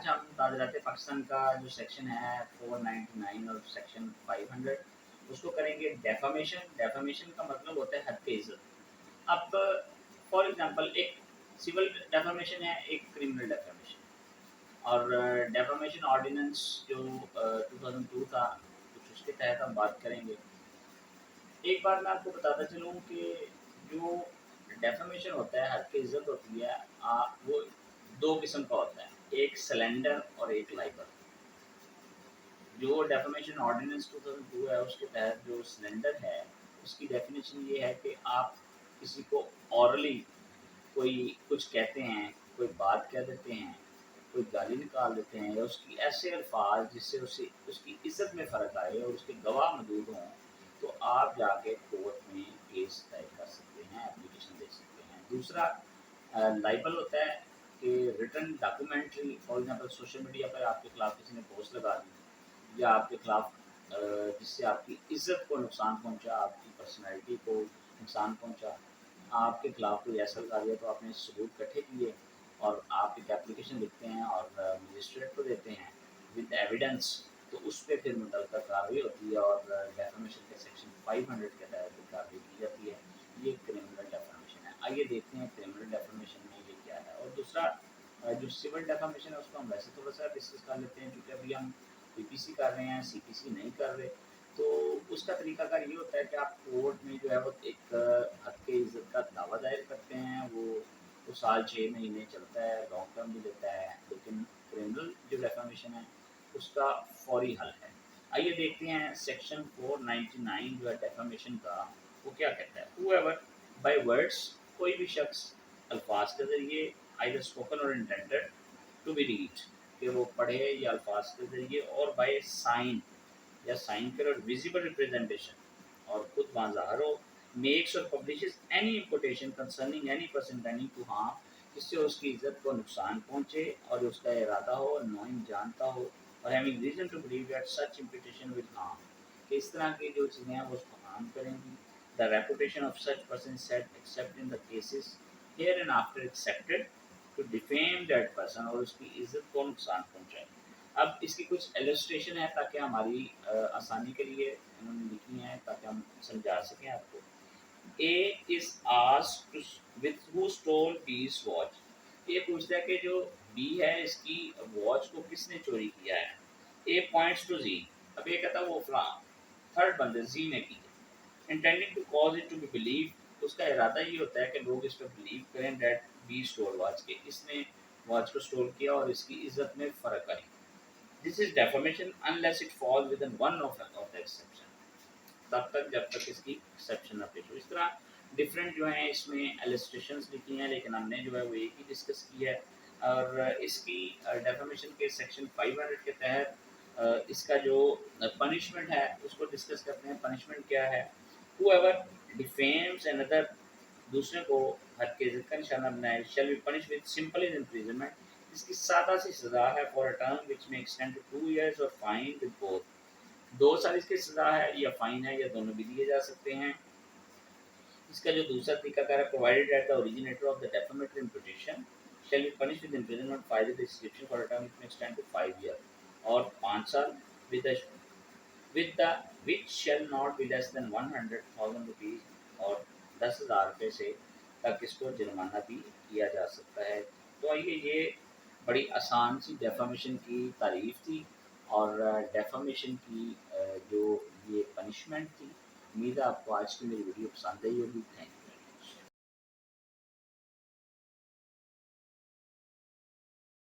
آج ہم تعزیرات پاکستان کا جو سیکشن ہے 499 اور سیکشن 500 اس کو کریں گے ڈیفامیشن. ڈیفامیشن کا مطلب ہوتا ہے حد عزت. اب فار ایگزامپل ایک سول ڈیفامیشن ہے، ایک کرمنل ڈیفامیشن. اور ڈیفامیشن آرڈیننس جو 2002 تھا، کچھ اس کے تحت ہم بات کریں گے. ایک بار میں آپ کو بتاتا چلوں کہ جو ڈیفامیشن ہوتا ہے، حد کی عزت ہوتی ہے، وہ دو قسم کا ہوتا ہے، ایک سلینڈر اور ایک لائبل. جو ڈیفامیشن آرڈیننس 2002 ہے اس کے تحت جو سلینڈر ہے اس کی ڈیفینیشن یہ ہے کہ آپ کسی کو اورلی کوئی کچھ کہتے ہیں، کوئی بات کہہ دیتے ہیں، کوئی گالی نکال دیتے ہیں، یا اس کی ایسے الفاظ جس سے اس کی عزت میں فرق آئے اور اس کے گواہ موجود ہوں، تو آپ جا کے کورٹ میں کیس دائر کر سکتے ہیں، اپلیکیشن دے سکتے ہیں. دوسرا لائبل ہوتا ہے کہ written documentary. For example social media پر آپ کے خلاف کسی نے پوسٹ لگا دی یا آپ کے خلاف جس سے آپ کی عزت کو نقصان پہنچا، آپ کی پرسنالٹی کو نقصان پہنچا، آپ کے خلاف کوئی ایسا لگا دیا، تو آپ نے ثبوت اکٹھے کیے اور آپ ایک اپلیکیشن لکھتے ہیں اور مجسٹریٹ کو دیتے ہیں ود ایویڈنس، تو اس پہ پھر متعلقہ کارروائی ہوتی ہے اور ڈیفامیشن کے سیکشن 500 کے تحت کارروائی کی جاتی ہے. یہ کرمنل ڈیفامیشن ہے. آئیے دیکھتے ہیں کرمنل ڈیفامیشن میں یہ کیا ہے. اور دوسرا جو سول ڈیفامیشن ہے اس کو ہم ویسے تھوڑا سا ڈسکس کر لیتے ہیں، کیونکہ ابھی ہم پی پی سی کر رہے ہیں، سی پی سی نہیں کر رہے. تو اس کا طریقہ کار یہ ہوتا ہے کہ آپ کورٹ میں جو ہے وہ ایک حق کے عزت کا دعویٰ دائر کرتے ہیں. وہ سال 6 مہینے چلتا ہے، لانگ ٹرم بھی لیتا ہے. لیکن کرمنل جو ڈیفامیشن ہے اس کا فوری حل ہے. آئیے دیکھتے ہیں سیکشن 499 جو ہے ڈیفامیشن کا، وہ کیا کہتا ہے. whoever by words، کوئی بھی شخص الفاظ کے ذریعے either spoken or intended to be read، کہ وہ پڑھے یا الفاظ کے ذریعے، اور بائی سائن یا سائن کرے، اور ویزیبل ریپرزینٹیشن اور خود وہاں ظاہر ہو، میکس اور publishes any imputation concerning any person intending to harm, جس سے اس کی عزت کو نقصان پہنچے اور اس کا ارادہ ہو، نوئنگ جانتا ہو، اور having reason to believe that such imputation will harm, کہ اس طرح کی جو چیزیں ہیں وہ اس کو ہارم کریں گی. The reputation of such person set except in the cases here and after accepted to defame that person, اور اس کی عزت کو نقصان پہنچائے. اب اس کی کچھ ایلسٹریشن ہے تاکہ ہماری آسانی کے لیے انہوں نے لکھی ہیں تاکہ ہم سمجھا سکیں آپ کو. اے از asked with who stole B's watch. یہ پوچھتا ہے کہ جو بی ہے اس کی واچ کو کس نے چوری کیا ہے. اے پوائنٹس ٹو زی. اب یہ کہتا ہے وہ فلاں تھرڈ بندے زی نے کی ہے. intending to cause it to be believed، اس کا ارادہ یہ ہوتا ہے کہ لوگ اس پہ بلیو کریں دیٹ بی اسٹول واچ، کے اس نے واچ کو اسٹول کیا اور اس کی عزت میں فرق آئی. دس از defamation unless it falls within one of the exception، تب تک جب تک اس کی ایکسیپشن نہ پیش ہو. اس طرح ڈفرینٹ جو ہیں اس میں ایلسٹریشنس لکھی ہیں، لیکن ہم نے جو ہے وہ ایک ہی ڈسکس کی ہے. اور اس کی ڈیفامیشن کے سیکشن 500 کے تحت اس کا جو پنشمنٹ ہے اس کو ڈسکس کرتے ہیں. پنشمنٹ کیا ہے. whoever defames another، دوسرے کو حد کے عزت کا نشانہ بنائے، shall be punished with simple imprisonment، اس کی سادہ سی سزا ہے for a term which may extend to 2 years or fine with both، 2 سال اس کی سزا ہے یا فائن ہے یا دونوں بھی دیے جا سکتے ہیں. اس کا جو دوسرا طریقہ کار ہے provided that the originator of the defamatory imputation shall be punished with imprisonment 5 with description for a term which may extend to 5 years اور 5 سال with the which shall not be less than 100,000 rupees اور 10,000 روپے سے تک اس کو جرمانہ بھی کیا جا سکتا ہے. تو آئیے یہ بڑی آسان سی ڈیفامیشن کی تعریف تھی اور ڈیفامیشن کی جو یہ پنشمنٹ تھی. امید ہے آپ کو آج کی میری ویڈیو پسند آئی ہوگی. Thank you.